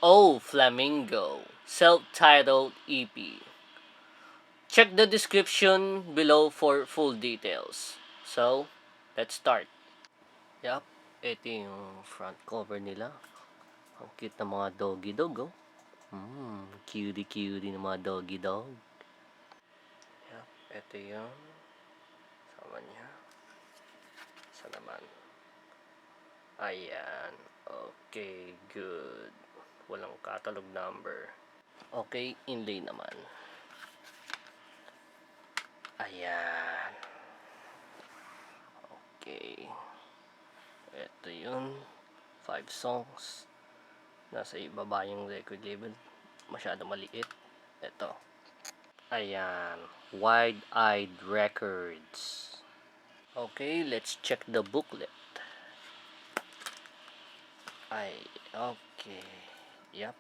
Flamingo, self-titled EP. Check the description below for full details. So, let's start. Yup, ito yung front cover nila. Ang cute ng mga doggy dog, oh. Cutie-cutie ng mga doggy dog. Yup, ito yung sama niya. Isa naman. Ayan. Okay, good. Walang catalog number. Okay, inlay naman. Ayan. Okay. Ito yun. 5 songs. Nasa ibaba yung record label. Masyado maliit. Ito. Ayan. Wide-Eyed Records. Okay, let's check the booklet. Okay. Yup.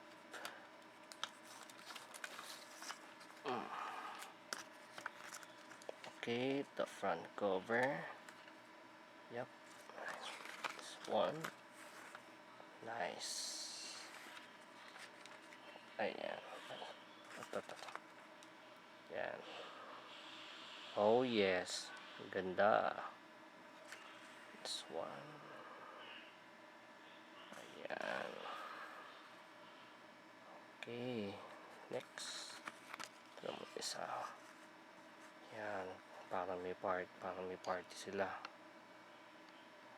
Okay, the front cover. Yup. This one. Nice. Ayan. Ito. Yan. Oh yes. Ganda. This one. Ayan. Okay. Next. Ito naman isa. Yan. Parang may party sila.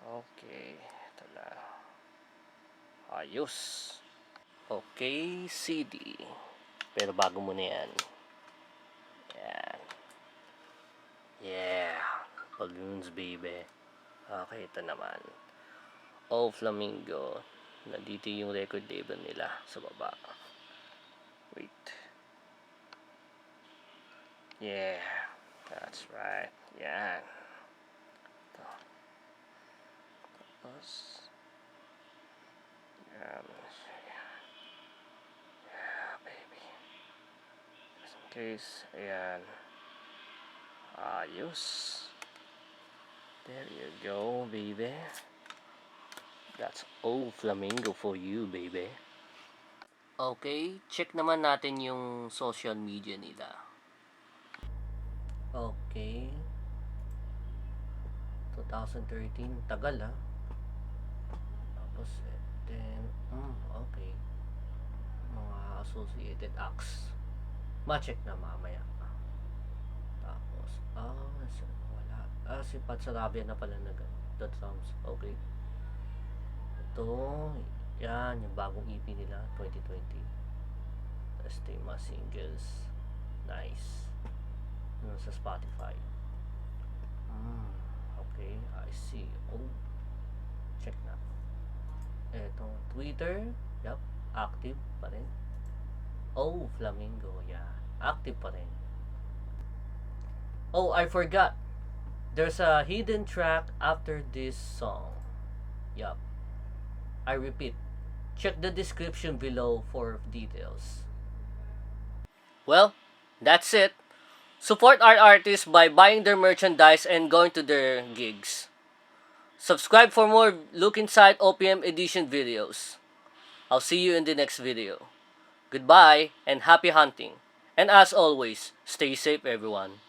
Okay. Ito na. Ayos. Okay, CD. Pero bago muna yan. Yan. Yeah. Balloons, baby. Okay, ito naman. Flamingo. Nandito yung record label nila sa baba. Wait. Yeah. That's right. Yan. Ito. Tapos. Yan. Yeah, baby. Just in case. Ayan. Ayos. There you go, baby. That's Flamingo for you, baby. Okay, check naman natin yung social media nila. Okay. 2013, tagal ha. Tapos, then, okay. Mga associated acts. Ma-check na mamaya. Tapos, wala. Si Pat Sarabia na pala the drums. Okay. Ito, yan, yung bagong EP nila, 2020. Tapos ito yung mga singles. Nice. Sa Spotify. Okay, I see. Check na. Ito, Twitter. Yup, active pa rin. Flamingo, yeah. Active pa rin. I forgot. There's a hidden track after this song. Yup. I repeat, check the description below for details. Well, that's it. Support our artists by buying their merchandise and going to their gigs. Subscribe for more Look Inside OPM edition videos. I'll see you in the next video. Goodbye and happy hunting. And as always, stay safe everyone.